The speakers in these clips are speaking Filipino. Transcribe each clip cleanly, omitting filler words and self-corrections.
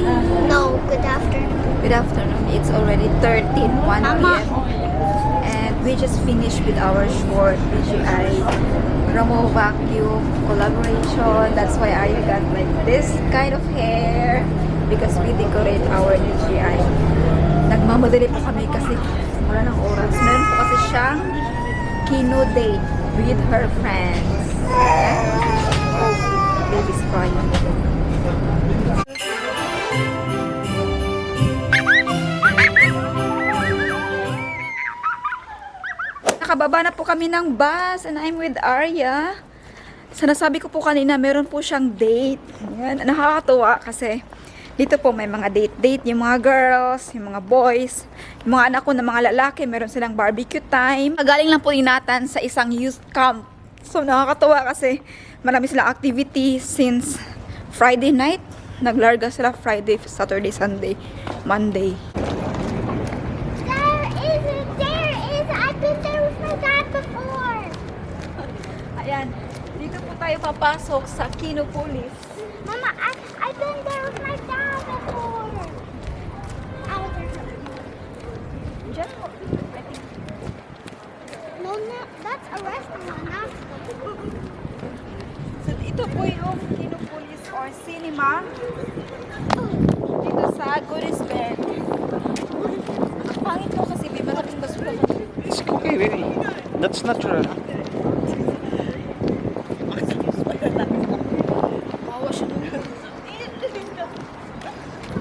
morning. No, good afternoon. Good afternoon. It's already 1 Mama. p.m. And we just finished with our short BGI Ramo vacuum collaboration. That's why I got like this kind of hair because we decorate our BGI. Nagmamadali po kami kasi wala ng oras. Meron po kasi siyang kino date with her friends. Oh, baby's crying. Nakababa na po kami ng bus and I'm with Arya. Sa nasabi ko po kanina, meron po siyang date. Yan, nakakatuwa kasi dito po may mga date-date, yung mga girls, yung mga boys, yung mga anak ko na mga lalaki, meron silang barbecue time. Galing lang po ni Nathan sa isang youth camp. So nakakatuwa kasi marami silang activity since Friday night. Naglarga sila Friday, Saturday, Sunday, Monday. I've been there with my dad before. Ayan, dito po tayo papasok sa Kinopolis. Mama, I've been there with my dad before. Diyan po. I think. No, that's a restaurant, not So, ito po yung Kinopolis or cinema dito sa Goodisbend. Ang pangit mo kasi may maraming basura. It's okay, baby. That's natural. Bawa siya doon.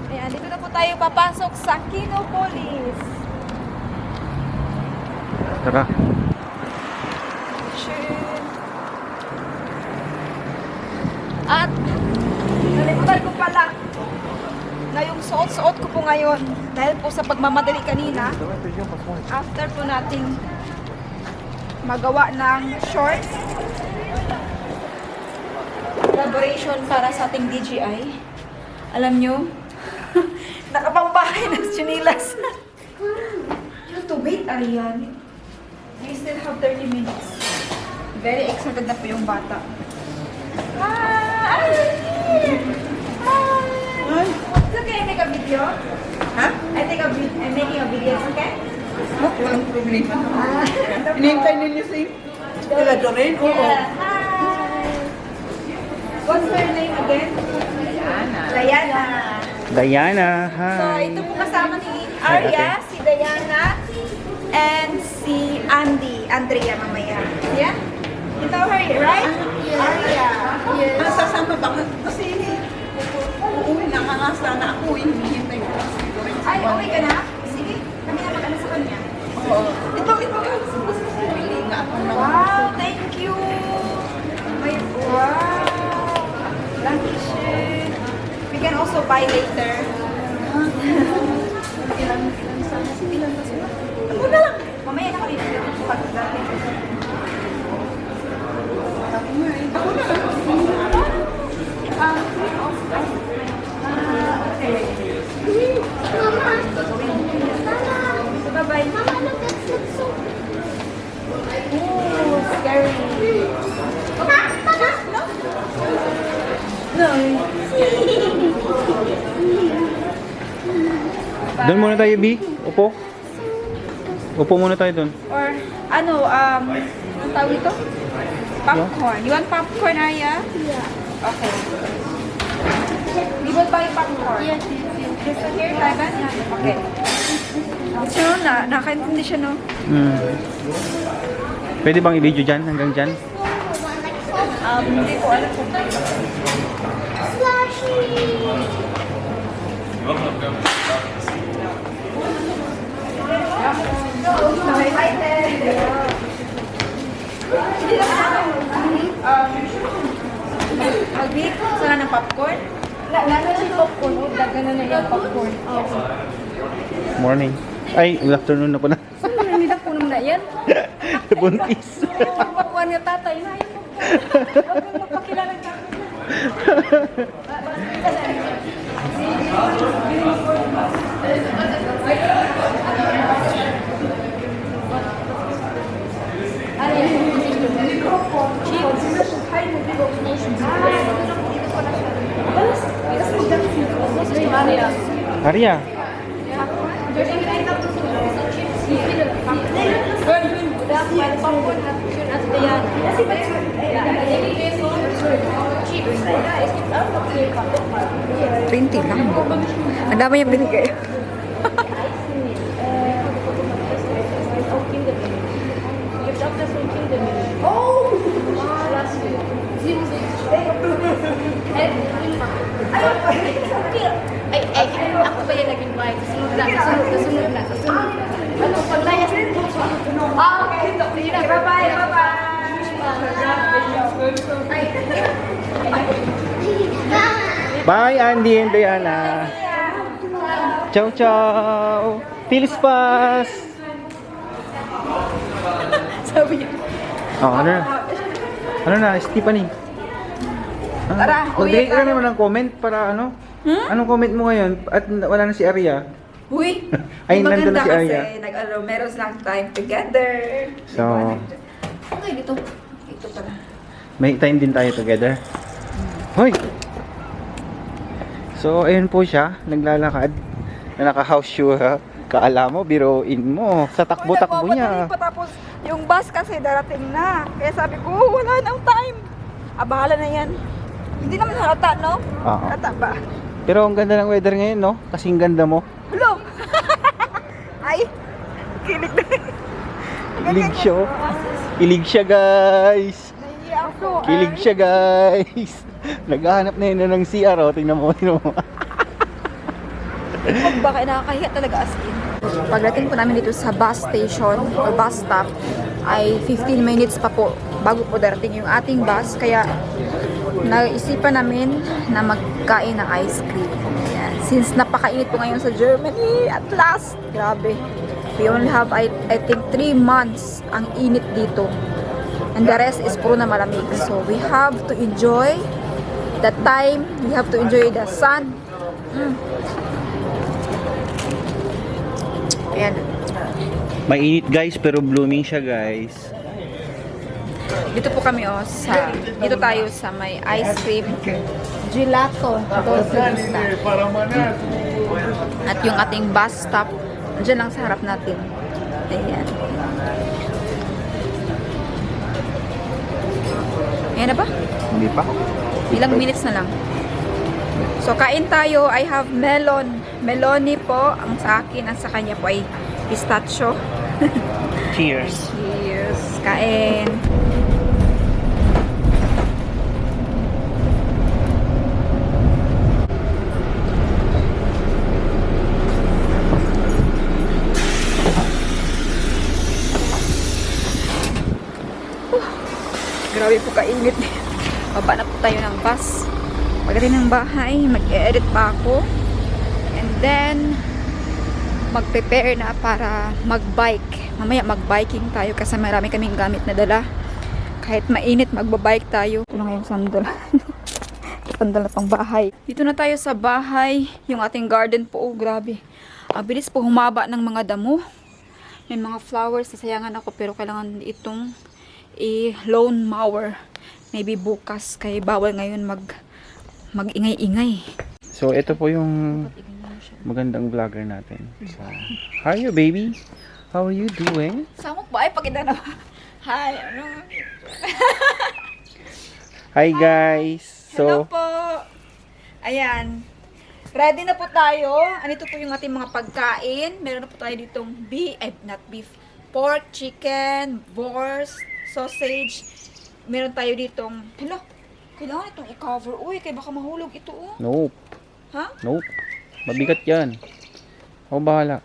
Ayan, dito na po tayo papasok sa Kinopolis. Tara. At nalimutan ko pala na yung suot-suot ko po ngayon dahil po sa pagmamadali kanina after po nating magawa ng shorts collaboration para sa ating DJI. Alam nyo, nakapambahay ng chinilas. You have to wait, Ariane. We still have 30 minutes. Very excited na po yung bata. Hi! Hi! It's okay, I make a video? Ha? I'm making a video, it's okay? Oh, walang problema. Hinihintay ninyo si Dorin? Oo. Yeah. Hi! What's her name again? Diana. Diana, So, hi. ito po kasama ni Arya, si Diana, and si Andrea mamaya. Yeah? You know her, right? Arya. Yes. Sasama ba? Kasi uuwi na nga sana ako. Hinihintay ko si Dorin. Ay, okay ka na? Sige, kami na mag-ano sa kanya. Oo. Ito. Pili nga ako na. Wow, thank you! May wow! Lucky shit! We can also buy later. Ako na lang! Mamaya na kami pag-dati. Ako na. Okay. Mama. So, bye-bye. Mama, look, that's so. Ooh, scary. Mama. No. Doon muna tayo, B. Upo. Upo muna tayo doon. Or, ano, ang tawag ito? Popcorn. You want popcorn, Aya? Yeah. Okay. We will buy popcorn. Yes. This one here, Taiwan? Okay. Siya nakaintindi siya, no? Pwede bang i-video dyan? Hanggang dyan? Hindi ko alam kung Slushy. mag-bake sana ng popcorn. Lalo si popcorn, dagana na yung popcorn. Morning. Ay, good afternoon na pala. Hindi na po naman na yan. Buntis. Popcorn yung tatay na yung popcorn. Huwag mong magpakilala ka. Ano Arya. $20 lang. Ang dami yung binigay. Ay, ako ba yung naging bayad? Susunod na. Ano, paglayas nito. Okay. Bye-bye. Bye, Andy and Diana. Ciao, ciao. Tilispas. Sabi niya. Oh, ano na? Ano na, Stephanie? Tara, Mag-delete uwi ka tayo. naman ng comment para ano? Anong comment mo ngayon? At wala na si Arya. Uy, Ay, maganda nandun na si kasi Arya. meron silang time together. So, Okay, dito. Ito pala. may time din tayo together. Hoy! So, ayun po siya, naglalakad. Na naka-house shoe ha. Kaala mo, biruin mo. Sa takbo-takbo niya. Pa, tapos yung bus kasi darating na. Kaya sabi ko, wala nang time. Bahala na yan. Hindi naman halata, no? Oo. Halata ba? Pero ang ganda ng weather ngayon, no? Kasing ganda mo. Hello! Ay! Kilig na. Kilig siya, oh. Kilig siya, guys. Nahiya ako. Kilig siya, guys. Naghahanap na yun ng CR, oh. Tingnan mo, tingnan mo. Baka nakakahiya talaga as in. Pagdating po namin dito sa bus station or bus stop ay 15 minutes pa po bago po darating yung ating bus. Kaya naisipan namin na magkain ng ice cream. Ayan. Since napakainit po ngayon sa Germany, at last, grabe. We only have, I think, 3 months ang init dito. And the rest is puro na malamig. So we have to enjoy the time. We have to enjoy the sun. Ayan. Mainit, guys, pero blooming siya, guys. Dito po kami dito tayo sa may ice cream gelato Dolce Vista. At yung ating bus stop dyan lang sa harap natin. Ayan. Ayan na ba? Hindi pa? Ilang minutes na lang. So kain tayo. I have melon. Meloni po ang sa akin. Ang sa kanya po ay pistachio. Cheers. Cheers. Kain. Grabe po kainit. Baba na po tayo ng bus. Pagdating ng bahay, mag-edit pa ako. And then, mag-prepare na para mag-bike. Mamaya mag-biking tayo kasi marami kaming gamit na dala. Kahit mainit, magbabike tayo. Ito na ngayong sandal. Sandal na pang bahay. Dito na tayo sa bahay. Yung ating garden po. Oh, grabe. Ang bilis po humaba ng mga damo. May mga flowers. Sasayangan ako pero kailangan itong i-lawn mower. Maybe bukas. Kaya bawal ngayon mag-ingay-ingay. So, ito po yung magandang vlogger natin. So, how are you, baby? How are you doing? Samok ba? Ay, pakita na. Hi, ano? Hi, guys. Hello So, po. Ayan. Ready na po tayo. Anito po yung ating mga pagkain. Meron na po tayo ditong pork, chicken, wurst, sausage. Meron tayo ditong, hello, kailangan itong i-cover. Uy, kaya baka mahulog ito, oh. nope. Ha? Nope. Mabigat yan. Ako bahala.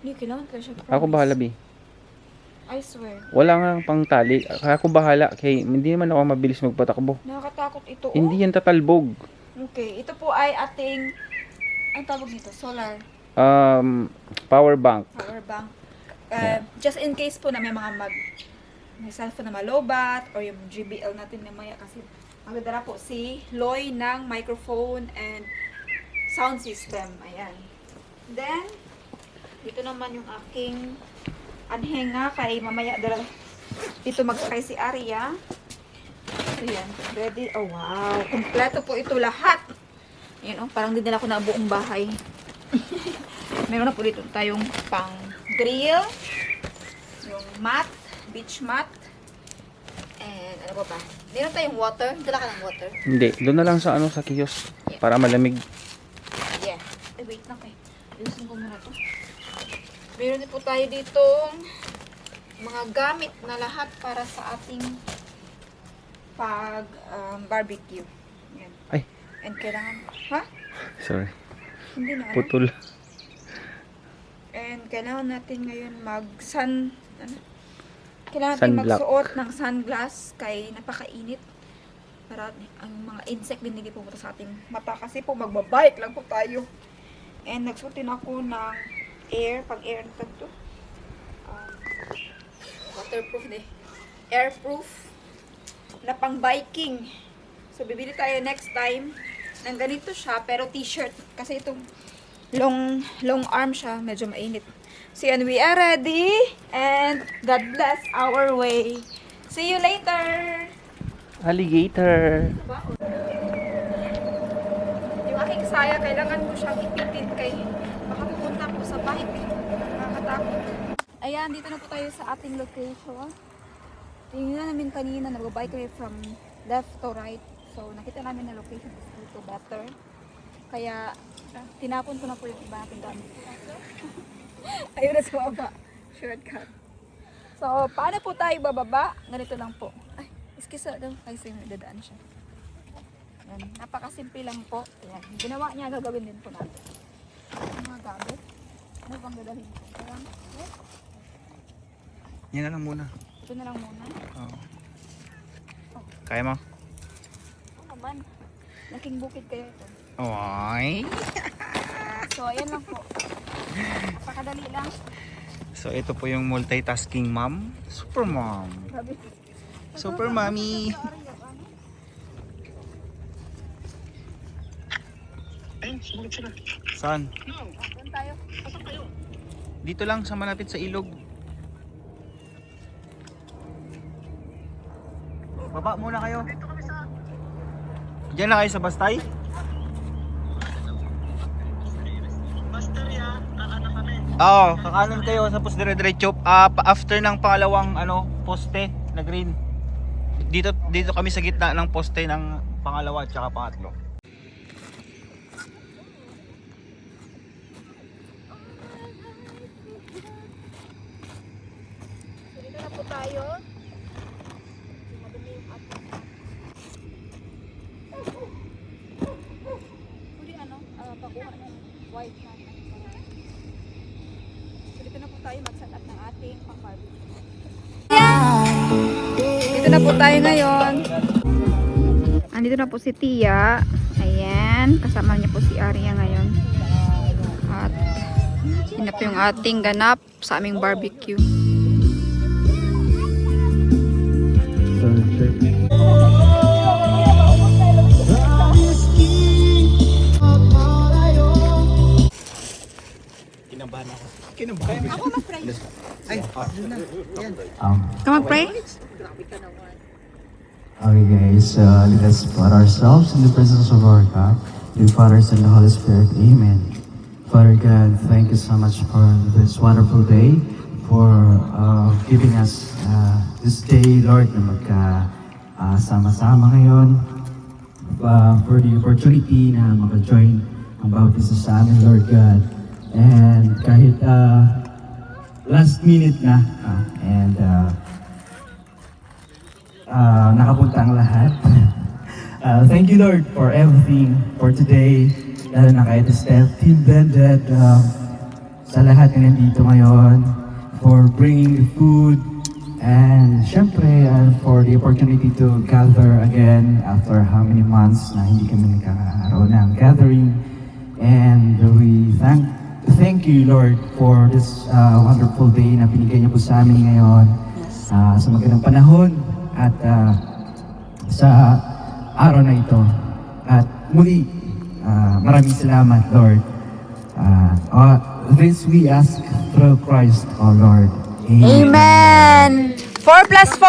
Hindi, kailangan ka siya. Ako bahala, B. I swear. Wala nga pang tali. Ako bahala. Kay, hindi naman ako mabilis magpatakbo. Nakakatakot ito, oh. Hindi yan tatalbog. Okay, ito po ay ating, ang tawag nito, solar Power bank. power bank. Yeah. Just in case po na may may cellphone na malobat or yung JBL natin mamaya kasi magdadala po si Loy ng microphone and sound system. Ayan. Then, dito naman yung aking anhenga kay mamaya dito magsakay si Arya. Ayan. Ready? Oh, wow. Kompleto po ito lahat. Yun, oh, parang dinala ko na ang buong bahay. Meron na po dito tayong pang grill, yung mat, beach mat, and ano ba ba? Meron tayong water. Dala ka ng water. Hindi, doon na lang sa ano sa kiosk para malamig. Yeah. Ay, wait lang kayo. Ayusin ko muna to. Meron din po tayo ditong mga gamit na lahat para sa ating pag barbecue. Yan. Ay, And kailangan, ha? sorry. Hindi na. Ano? Putol. And kailangan natin ngayon ano? Kailangan natin Sunblock. magsuot ng sunglass kay napakainit. Para ang mga insect din hindi pumunta sa ating mata kasi po magbabike lang po tayo. And nagsuot din ako ng pag-air na to. Waterproof din. Airproof na pang biking. So bibili tayo next time ng ganito siya pero t-shirt kasi itong long arm siya, medyo mainit. So yan, we are ready and God bless our way. See you later. Alligator. Yung aking saya, kailangan ko siyang ipitin kay baka pupunta po sa bike. Nakakatakot. Ayan, dito na po tayo sa ating location. Tingnan namin kanina, nag-bike kami from left to right. So, nakita namin na location is dito better. Kaya, tinapon ko na po yung iba natin gamit. Ayun na sa baba. Shortcut. So, paano po tayo bababa? Ganito lang po. Ay, iskisa daw. Ay, so yung dadaan siya. Yan. Napakasimple lang po. Yan. Ginawa niya, gagawin din po natin. Yung mga gamit. Ano bang dadalhin ko? Parang, yes. Yan na lang muna. Ito na lang muna. Oo. Kaya mo? Oo naman. Laking bukid kayo ito. Oy. So, ayan lang po. Napakadali lang. So ito po yung multitasking mom. Super mom. Grabe. Super mommy. Saan? Doon tayo. Dito lang sa malapit sa ilog. Baba muna kayo. Diyan na kayo sa Bastay? Oo, kakanan kayo tapos dire-diretso after ng pangalawang poste na green. Dito kami sa gitna ng poste ng pangalawa at saka pangatlo. So, dito na po tayo. Madumi yung ating Pwede pakuha ng white na. So, dito na po tayo mag-set up ng ating pang-barbecue. Dito na po tayo ngayon. Andito na po si Tia. Ayan. Kasama niya po si Arya ngayon. At yun na po yung ating ganap sa aming barbecue. Kinabahan ako. Kinabahan ako. Ako mag-pray. Ay, Ka mag-pray? Okay guys, let us put ourselves in the presence of our God, the Father, Son, and the Holy Spirit. Amen. Father God, thank you so much for this wonderful day, for giving us this day, Lord, na magka-sama-sama ngayon, for the opportunity na maka-join ang baptism sa amin, Lord God. And kahit last minute na, nakapunta ang lahat. Thank you, Lord, for everything for today. Lalo na kay Team Blended, sa lahat na nandito ngayon, for bringing the food, and syempre, for the opportunity to gather again after how many months na hindi kami nagkakaroon ng gathering. And we thank you, Lord, for this wonderful day na binigay niyo po sa amin ngayon. Sa magandang panahon at sa araw na ito. At muli, maraming salamat, Lord. This we ask through Christ, our Lord. Amen! 4 plus 4?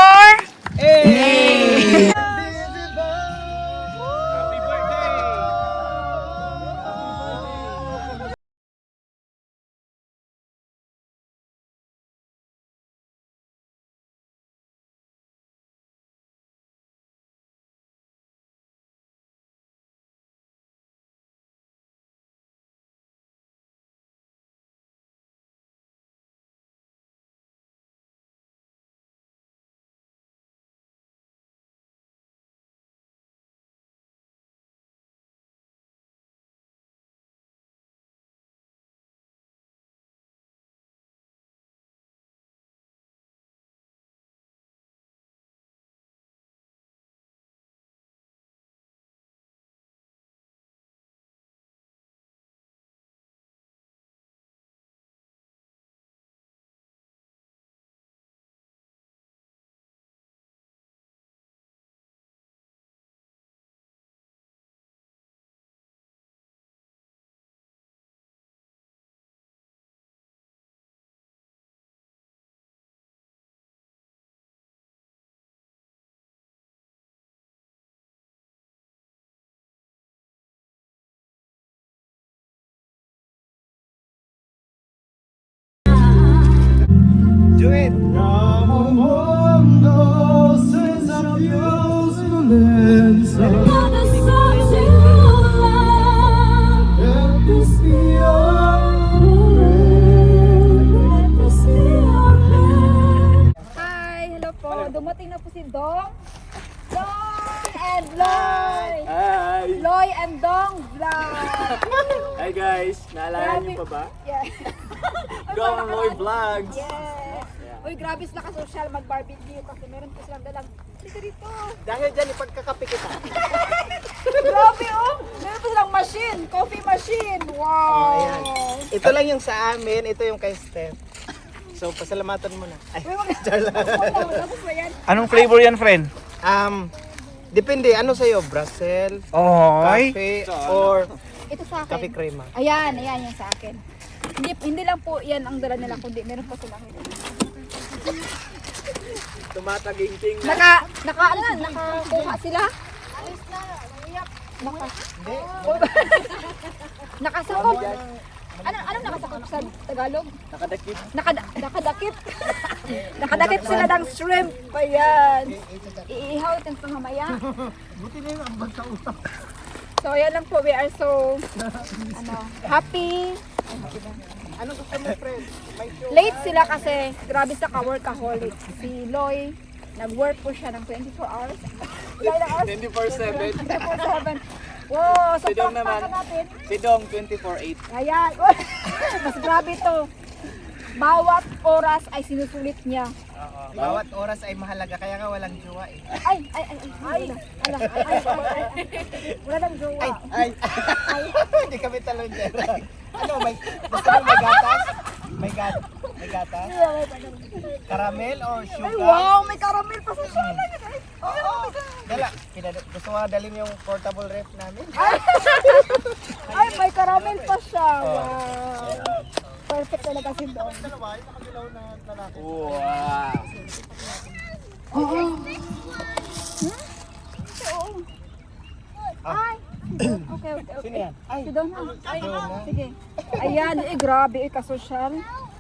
Do it. Hi! Hello po! Dumating na po si Dong. Dong and Loy! Hi! Loy and Dong vlog! Hi guys! Naalala niyo pa ba? Yeah. Dong Loy Vlogs! Yeah. Uy, grabe sila ka-social mag-barbecue kasi meron po silang dalang dito. Dahil dyan, ipagkakapi kita. Grabe oh! Meron po silang machine, coffee machine. Wow! Ito lang yung sa amin, ito yung kay Steph. So, pasalamatan mo na. Ay, Tapos ba yan? anong flavor yan, friend? Depende, ano sa'yo? Brussels, Oy. cafe, or Ito sa cafe akin. crema? Ayan yung sa akin. Hindi lang po yan ang dala nila, kundi meron pa silang Tumataging-ting nakakuha sila. Nakasakop. Anong nakasakop sa Tagalog? Nakadakip. Nakadakip. Nakadakip sila ng shrimp. Ayan. Iihaw ito sa mamaya. So, ayan lang po. We are so happy. Ano gusto mo, friend? May show. Late sila kasi grabe sa ka-workaholic. Si Loy, nag-work po siya ng 24 hours. Ilang hours? 24/7. 24/7. Wow, so Si Dong naman. palakpakan natin. Si Dong 24/8. Ayan. Mas grabe to. Bawat oras ay sinusulit niya. Bawat oras ay mahalaga, kaya nga walang jowa eh. Ay. Wala nang jowa. Ay! Hindi kami talon dyan. Ano, gusto mo may gatas? May gatas? Caramel or Ay, sugar? wow, may caramel pa sa siya. Dala, gusto mo dalhin yung portable ref namin? Ay, may caramel pa siya. Wow. Perfect talaga si Don. Wow! Oo. Ay. Okay. Sino yan? Si Don. Sige. Ayan, grabe, kasosyal.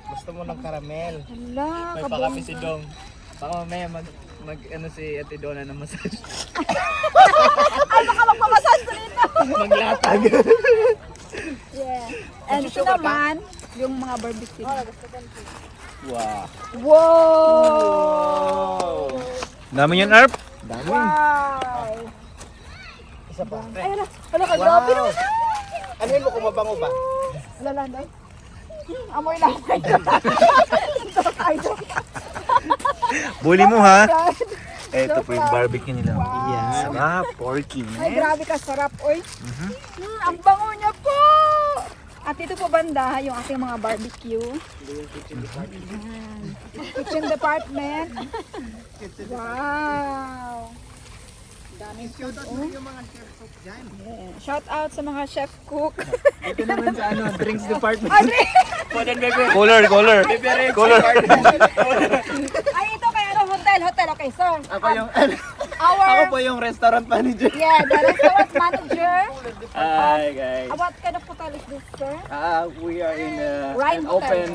Gusto mo ng caramel? Hala, May pa kami si Dong. Baka mamaya mag ano si Ate Donna ng massage. Ay, baka magpamassage ko dito. Maglatag. Yeah. And ito naman, yung mga barbecue. Wow. Wow! Dami yan, Arp. Wow! Isa pa. Ay, hala ka, grabe Wow! naman. Anuhin mo kung mabango ba? Hala, Day. Amoy lang. Bully mo, ha? God. Ito po yung barbecue nila. Wow. Sarap, porky, Ay, man. grabe ka, sarap, oy. Ang bango niya po! At dito po banda, yung ating mga barbecue. Ayan. Kitchen department. Wow! Daming food, oh. Yeah. Shout out sa mga chef cook. Ito naman sa ano, drinks department. Ay, Food and beverage. Color. Beverage Color. department. ay, ito kay ano, hotel. Okay, sir. Ako po yung restaurant manager. Yeah, the restaurant manager. Hi guys. What kind of hotel is this, sir? We are in Rhine an Hotel.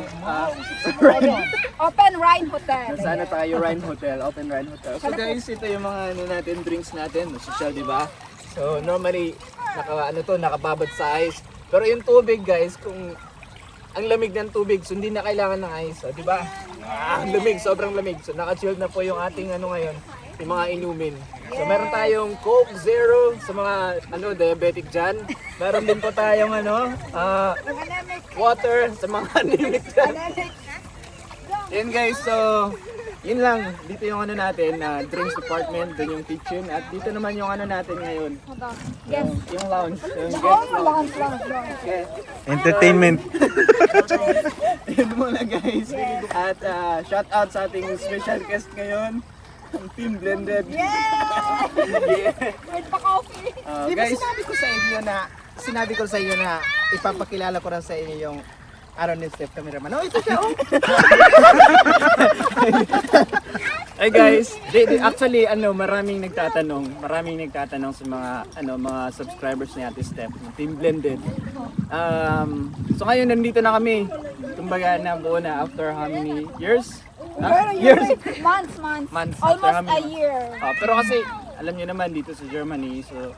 Open Rhine Hotel. Sana tayo Rhine Hotel, Open Rhine Hotel. So guys, ito yung mga ano natin, drinks natin, social, di ba? So normally nakababad sa ice. Pero yung tubig guys, kung ang lamig ng tubig, so hindi na kailangan ng ice, di ba? Ang lamig, sobrang lamig. So naka-chilled na po yung ating ano ngayon, yung mga inumin. So meron tayong Coke Zero sa mga diabetic dyan. Meron din po tayong water sa mga anemic dyan. Yan guys, so yun lang. Dito yung natin, drinks department, dun yung kitchen. At dito naman yung natin ngayon, Yes. yung lounge. Yung guest Oh, lounge. lang. Okay. Entertainment. Yun muna guys. At shout out sa ating special guest ngayon, ang Team Blended. Yeah! Wait pa coffee. Di ba Guys, sinabi ko sa inyo na ipapakilala ko rin sa inyo yung Aaron and Steph cameraman. Oh, ito siya, oh! hey guys, actually maraming nagtatanong sa mga subscribers ni Ate Steph, Team Blended. So ngayon nandito na kami. Kumbaga na buo na after how many years? Years. Months. Months. Almost After how a many year. Pero kasi, alam niyo naman dito sa Germany, so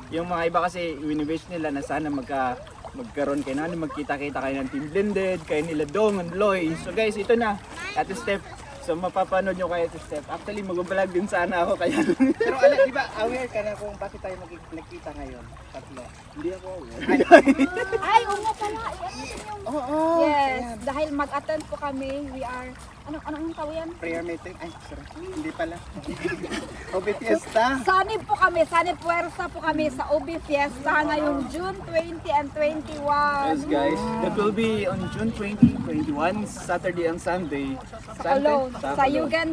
yung mga iba kasi wini-wish nila na sana magkaroon kayo na, magkita-kita kayo ng Team Blended, kayo nila Dong and Loy. So guys, ito na, Ate Steph. So mapapanood nyo kay Ate Steph. Actually, mag-vlog din sana ako kaya. Pero alam, di ba, aware ka na kung bakit tayo nagkita ngayon? Tatlo. Hindi ako aware. Ay, oo nga pala. Oo. Yes, dahil mag-attend po kami, we are, anong tawag yan? Prayer meeting. Ay, sorry. Hindi pala. Obe Fiesta. Sanib po kami, sanib puwersa po kami sa OB Fiesta ngayong June 20 and 21. Yes guys, that will be on June 20, 21, Saturday and Sunday. Sa Cologne, sa Cologne. Yugen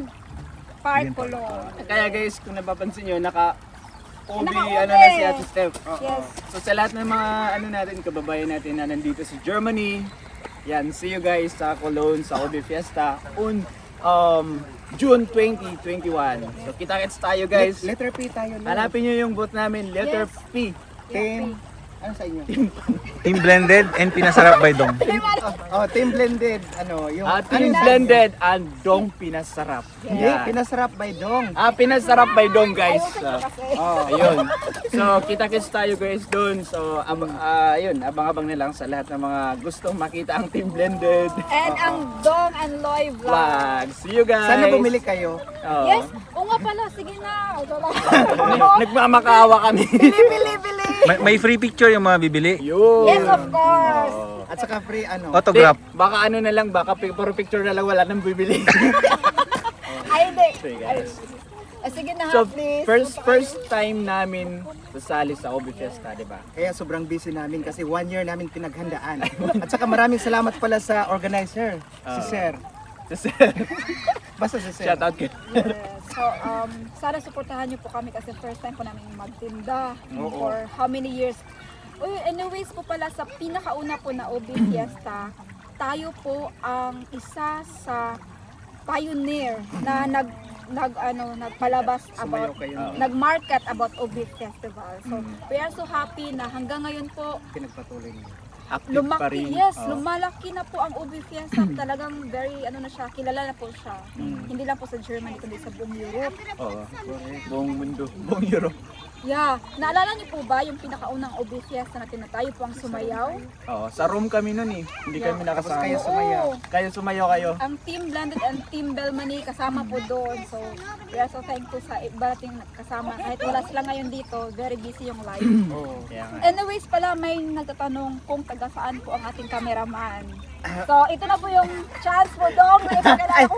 Park, Cologne. Kaya guys, kung napapansin nyo, naka-OB Naka-OB. ano na si Ate Steph. Yes. So sa lahat ng mga kababayan natin na nandito sa Germany, yan, see you guys sa Cologne, sa OB Fiesta on June 20, 21. So kita-kits tayo guys. Letter P tayo. Lord. Hanapin nyo yung booth namin, letter Yes. P. Team. Ano sa inyo? Team Blended and Pinasarap by Dong. Oh, Team Blended. Ano, yung... Team Blended and Dong Pinasarap. Hindi, Yan. pinasarap by Dong. Pinasarap by Dong guys. Oh. Ayun. So, kita-kits tayo guys doon. So, ayun, abang-abang na lang sa lahat ng mga gustong makita ang Team Blended And ang Dong and Loy vlog. vlog. See you guys. Sana bumili kayo. Oo. Yes, oo nga pala, sige na. Nagmamakaawa kami. Bili. May free picture yung mga bibili. Yun. Yes, of course. At saka free ano. Autograph. Baka ano na lang, baka puro picture na lang, wala nang bibili. Ay, hindi. Sige guys. Sige na, So, please. first time namin sasali sa OB Fiesta, di ba? Kaya sobrang busy namin kasi 1 year namin pinaghandaan. At saka maraming salamat pala sa organizer, si Sir. Basta si Sir. Shout out kayo. Yes. So, sana suportahan niyo po kami kasi first time po namin magtinda for how many years. Uy, anyways po pala sa pinakauna po na OB Fiesta, tayo po ang isa sa pioneer na nagpalabas about, nag-market about OB Festival. So, we are so happy na hanggang ngayon po, Pinagpatuloy niyo. Active pa rin. lumalaki na po ang OB Fiesta. Talagang very, kilala na po siya. Hindi lang po sa Germany, kundi sa buong Europe. Oo. Buong mundo. Buong Europe. Yeah. Naalala niyo po ba yung pinakaunang OB Fiesta natin na tayo po ang sumayaw? Oo. Sa room kami nun eh. Hindi kami nakasama. Kayo sumayaw. Oo. Kayo sumayaw kayo. Ang Team Blended and Team Belmani kasama po doon. So, we are so thankful sa iba nating kasama. Kahit wala sila ngayon dito, very busy yung life. Oo. Kaya nga. Anyways pala, may nagtatanong kung taga saan po ang ating cameraman. So, ito na po yung chance mo, Dong, na ipakilala ko.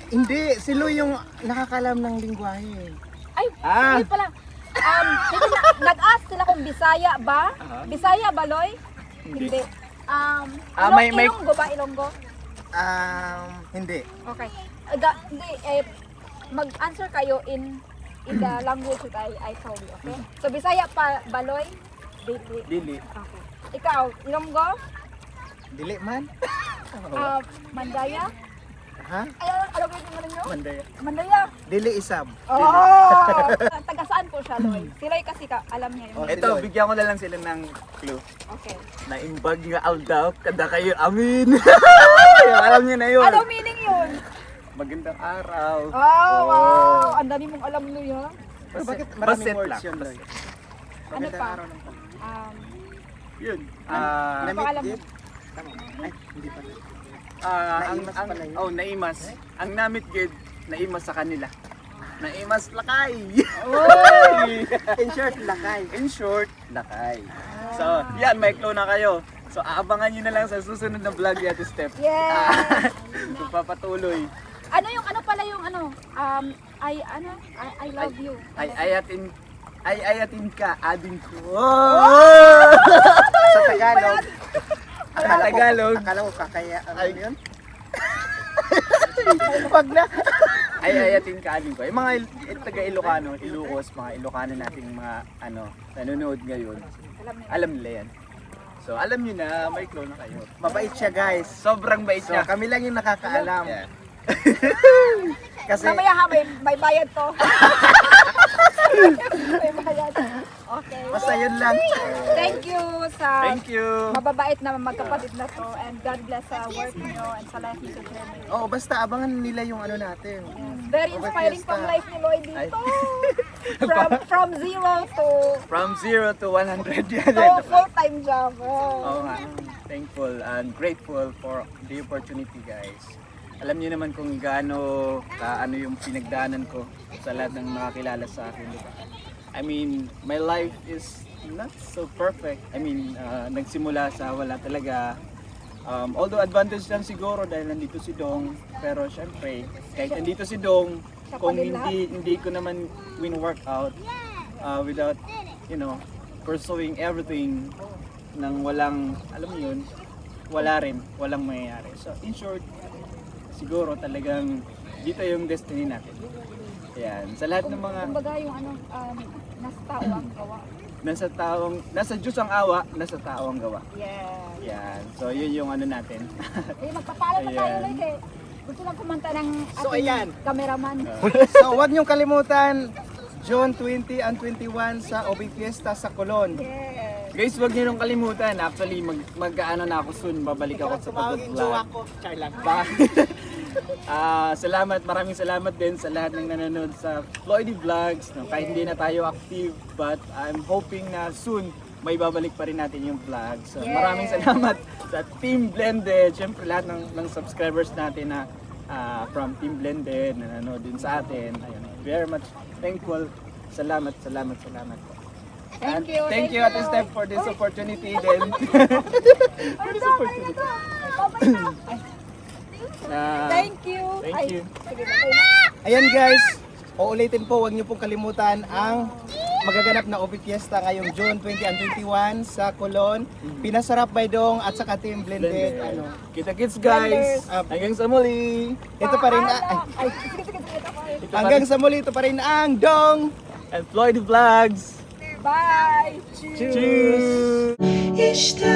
Hindi, si Lu yung nakakalam ng lingwahe. Ay, Ah. hindi pala. Nag-ask sila kung Bisaya ba? Bisaya ba, Loy? Hindi. may- Ilonggo ba? Ilonggo? Hindi. Okay. Hindi, mag-answer kayo in the language that I told you, okay? So, Bisaya pa, Baloy? Dili. Dili. Okay. Ikaw, Ilonggo? Dili man. Mandaya? Ha? Ay, alam mo yung nyo? Mandaya. Mandaya? Dili isab. Oh! Taga saan po siya, Loy? Sila kasi alam niya yung... Ito, bigyan ko na lang sila ng clue. Okay. Naimbag nga aldaw, kada kayo amin. Alam niyo na yun. Ano meaning yun? Magandang araw. Oh, wow! Ang dami mong alam nyo yun. Pero bakit maraming Baset words lang. yun, Loy? Ano Magandang pa? araw ng pag- Yun. Ano pa alam mo? Tama. Ay, hindi pa. Naimas pala yun. naimas. Ang namit gid, naimas sa kanila. Naimas lakay. In short, lakay. In short, lakay. So, yan, may clue na kayo. So, aabangan nyo na lang sa susunod na vlog ni Ate Steph. Yes! Kung papatuloy. Ano yung ano pala yung ano? I love you. Ay ayatin ka, adin ko. Sa Tagalog. Tagalog. Akala ko kakaya. Ano yun? Wag na. Ay ayatin ka, adin ko. Yung mga taga Ilocano, Ilocos, mga Ilocano nating mga nanonood ngayon. Alam nila yan. So alam nyo na, may clue na kayo. Mabait siya, guys. Sobrang bait So, niya. kami lang yung nakakaalam. Yeah. Kasi Mamaya ha, may bayad to. May bayad. Okay. Basta yun lang. Thank you sa Thank you. mababait na magkapatid na to, and God bless sa work niyo and sa life niyo sa Germany. Oo, basta abangan nila yung ano natin. Very inspiring pang life ni Lloyd Ay. dito. From zero to From 0 to 100 yan. full-time job. Oo nga. Thankful and grateful for the opportunity, guys. Alam niyo naman kung gaano ano yung pinagdaanan ko sa lahat ng nakakilala sa akin, di ba? I mean, my life is not so perfect. I mean, nagsimula sa wala talaga. Although advantage lang siguro dahil nandito si Dong, pero syempre, kahit nandito si Dong, kung hindi ko naman win-workout without, you know, pursuing everything nang walang, alam mo yun, walang mangyayari. So, in short, siguro talagang dito yung destiny natin. Yan, sa lahat ng mga Kumbaga yung nasa tao ang gawa. nasa Diyos ang awa, nasa tao ang gawa. Yeah. Yan. So, yun yung ano natin. Eh, magpapaalam na tayo Ayan. Lloyd eh. Gusto lang kumanta ng So, ating ayan. cameraman. So, huwag niyong kalimutan, June 20 and 21 sa Obig Fiesta sa Colon. Yes. Guys, wag niyo nung kalimutan. Actually, mag-ano na ako soon. Babalik ako sa pag-vlog. Char lang. Maraming salamat din sa lahat ng nanonood sa Floydy Vlogs. No, kahit hindi na tayo active, but I'm hoping na soon may babalik pa rin natin yung vlog. So, maraming salamat sa Team Blended. Siyempre lahat ng subscribers natin na from Team Blended na nanonood din sa atin. Ayun, very much thankful. Salamat po. Thank you. Thank you, Ate Steph, for this opportunity din. For this opportunity. Thank you. Thank you. Sige, okay na. Ayan guys, uulitin po, huwag niyo pong kalimutan ang magaganap na Obig Fiesta ngayong June 20 and 21 sa Colon. Pinasarap by Dong at saka Team Blended. Ano. Kita-kits guys. Hanggang sa muli. Ito pa rin Ay, sige, ako. hanggang sa muli, ito pa rin ang Dong! And Floyd Vlogs. Bye. Cheers. İşte